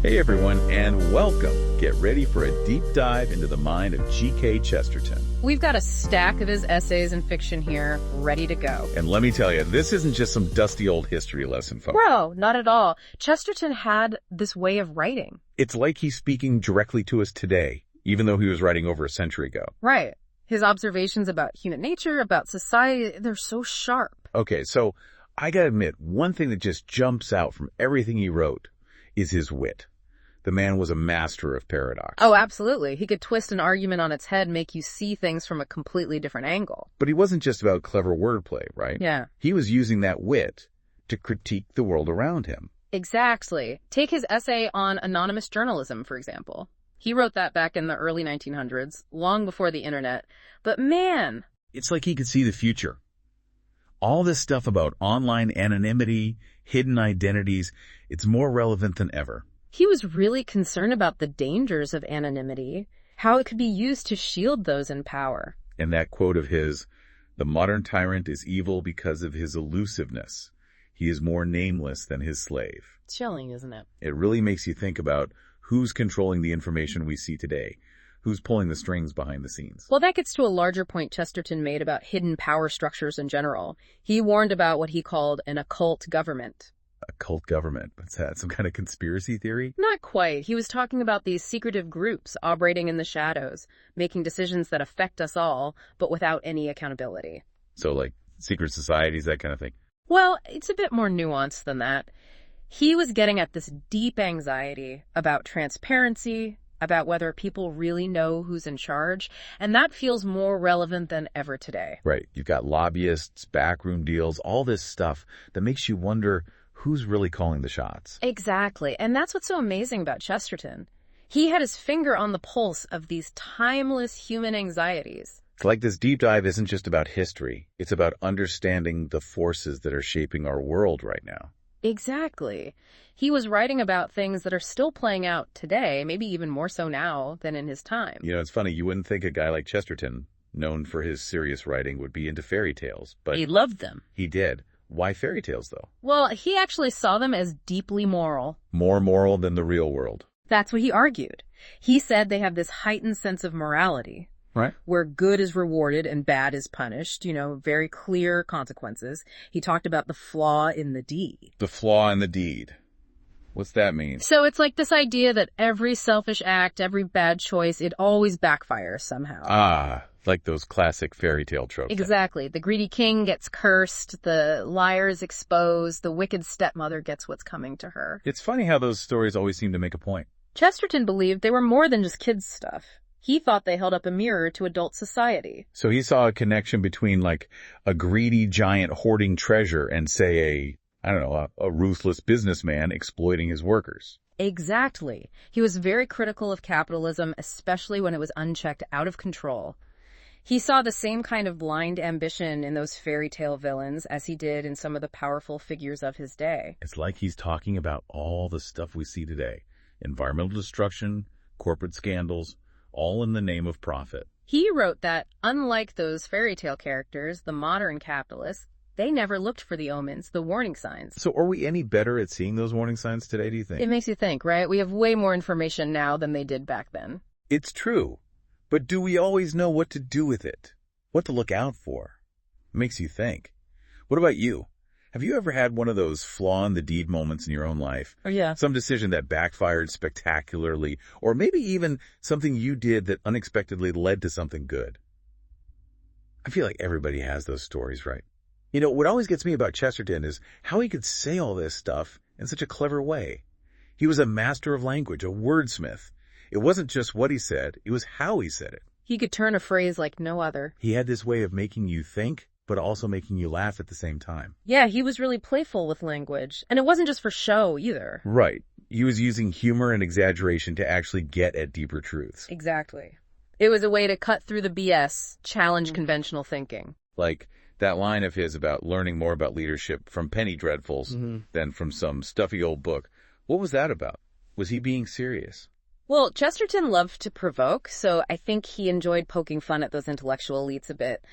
Hey everyone, and welcome. Get ready for a deep dive into the mind of G.K. Chesterton. We've got a stack of his essays and fiction here, ready to go. And let me tell you, this isn't just some dusty old history lesson, folks. No, not at all. Chesterton had this way of writing. It's like he's speaking directly to us today, even though he was writing over a century ago. Right. His observations about human nature, about society, they're so sharp. Okay, so I gotta admit, one thing that just jumps out from everything he wrote is his wit. The man was a master of paradox. Oh, absolutely. He could twist an argument on its head, make you see things from a completely different angle. But he wasn't just about clever wordplay, right? Yeah. He was using that wit to critique the world around him. Exactly. Take his essay on anonymous journalism, for example. He wrote that back in the early 1900s, long before the internet. But man! It's like he could see the future. All this stuff about online anonymity, hidden identities, it's more relevant than ever. He was really concerned about the dangers of anonymity, how it could be used to shield those in power. And that quote of his, "The modern tyrant is evil because of his elusiveness. He is more nameless than his slave." Chilling, isn't it? It really makes you think about who's controlling the information we see today, who's pulling the strings behind the scenes. Well, that gets to a larger point Chesterton made about hidden power structures in general. He warned about what he called an occult government. A cult government. What's that? Some kind of conspiracy theory? Not quite. He was talking about these secretive groups operating in the shadows, making decisions that affect us all, but without any accountability. So like secret societies, that kind of thing? Well, it's a bit more nuanced than that. He was getting at this deep anxiety about transparency, about whether people really know who's in charge, and that feels more relevant than ever today. Right. You've got lobbyists, backroom deals, all this stuff that makes you wonder who's really calling the shots. Exactly. And that's what's so amazing about Chesterton. He had his finger on the pulse of these timeless human anxieties. It's like this deep dive isn't just about history. It's about understanding the forces that are shaping our world right now. Exactly. He was writing about things that are still playing out today, maybe even more so now than in his time. You know, it's funny. You wouldn't think a guy like Chesterton, known for his serious writing, would be into fairy tales, but He loved them. he did. Why fairy tales, though? Well, he actually saw them as deeply moral. More moral than the real world. That's what he argued. He said they have this heightened sense of morality, Right. where good is rewarded and bad is punished, very clear consequences. He talked about the flaw in the deed. The flaw in the deed. What's that mean? So it's like this idea that every selfish act, every bad choice, it always backfires somehow. Ah, like those classic fairy tale tropes. Exactly. The greedy king gets cursed, the liar is exposed, the wicked stepmother gets what's coming to her. It's funny how those stories always seem to make a point. Chesterton believed they were more than just kids' stuff. He thought they held up a mirror to adult society. So he saw a connection between like a greedy giant hoarding treasure and say a ruthless businessman exploiting his workers. Exactly. He was very critical of capitalism, especially when it was unchecked out of control. He saw the same kind of blind ambition in those fairy tale villains as he did in some of the powerful figures of his day. It's like he's talking about all the stuff we see today. Environmental destruction, corporate scandals, all in the name of profit. He wrote that, unlike those fairy tale characters, the modern capitalists, they never looked for the omens, the warning signs. So are we any better at seeing those warning signs today, do you think? It makes you think, right? We have way more information now than they did back then. It's true. But do we always know what to do with it? What to look out for? It makes you think. What about you? Have you ever had one of those flaw in the deed moments in your own life? Oh, yeah. Some decision that backfired spectacularly, or maybe even something you did that unexpectedly led to something good. I feel like everybody has those stories, right? You know, what always gets me about Chesterton is how he could say all this stuff in such a clever way. He was a master of language, a wordsmith. It wasn't just what he said, it was how he said it. He could turn a phrase like no other. He had this way of making you think, but also making you laugh at the same time. Yeah, he was really playful with language. And it wasn't just for show either. Right. He was using humor and exaggeration to actually get at deeper truths. Exactly. It was a way to cut through the BS, challenge conventional thinking. Like that line of his about learning more about leadership from penny dreadfuls than from some stuffy old book. What was that about? Was he being serious? Well, Chesterton loved to provoke, so I think he enjoyed poking fun at those intellectual elites a bit.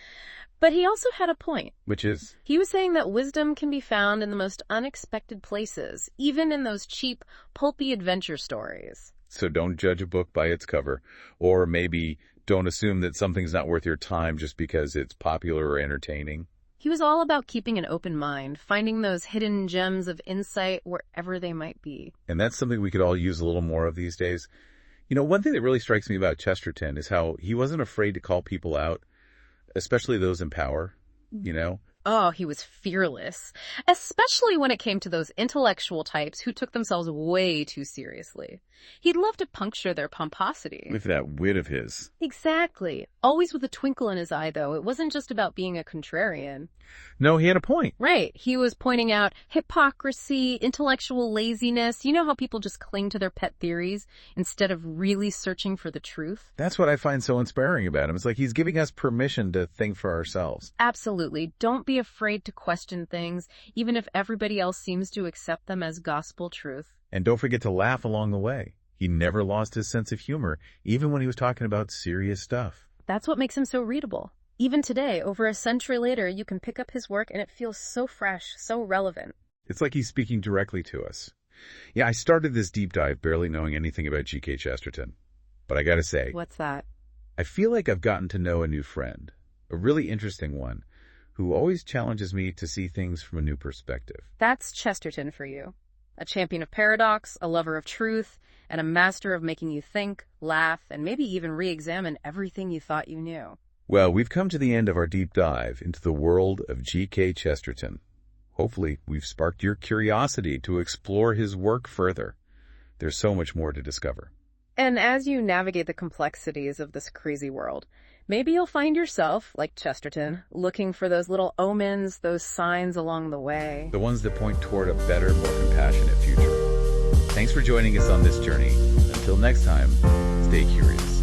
But he also had a point. Which is? He was saying that wisdom can be found in the most unexpected places, even in those cheap, pulpy adventure stories. So don't judge a book by its cover, or maybe don't assume that something's not worth your time just because it's popular or entertaining. He was all about keeping an open mind, finding those hidden gems of insight wherever they might be. And that's something we could all use a little more of these days. One thing that really strikes me about Chesterton is how he wasn't afraid to call people out, especially those in power, Oh, he was fearless, especially when it came to those intellectual types who took themselves way too seriously. He'd love to puncture their pomposity. With that wit of his. Exactly. Always with a twinkle in his eye, though. It wasn't just about being a contrarian. No, he had a point. Right. He was pointing out hypocrisy, intellectual laziness. You know how people just cling to their pet theories instead of really searching for the truth? That's what I find so inspiring about him. It's like he's giving us permission to think for ourselves. Absolutely. Don't be afraid to question things, even if everybody else seems to accept them as gospel truth. And don't forget to laugh along the way. He never lost his sense of humor, even when he was talking about serious stuff. That's what makes him so readable. Even today, over a century later, you can pick up his work and it feels so fresh, so relevant. It's like he's speaking directly to us. Yeah, I started this deep dive barely knowing anything about G.K. Chesterton. But I gotta say, What's that? I feel like I've gotten to know a new friend, a really interesting one, who always challenges me to see things from a new perspective. That's Chesterton for you. A champion of paradox, a lover of truth, and a master of making you think, laugh, and maybe even re-examine everything you thought you knew. Well, we've come to the end of our deep dive into the world of G.K. Chesterton. Hopefully, we've sparked your curiosity to explore his work further. There's so much more to discover. And as you navigate the complexities of this crazy world, maybe you'll find yourself, like Chesterton, looking for those little omens, those signs along the way. The ones that point toward a better, more compassionate future. Thanks for joining us on this journey. Until next time, stay curious.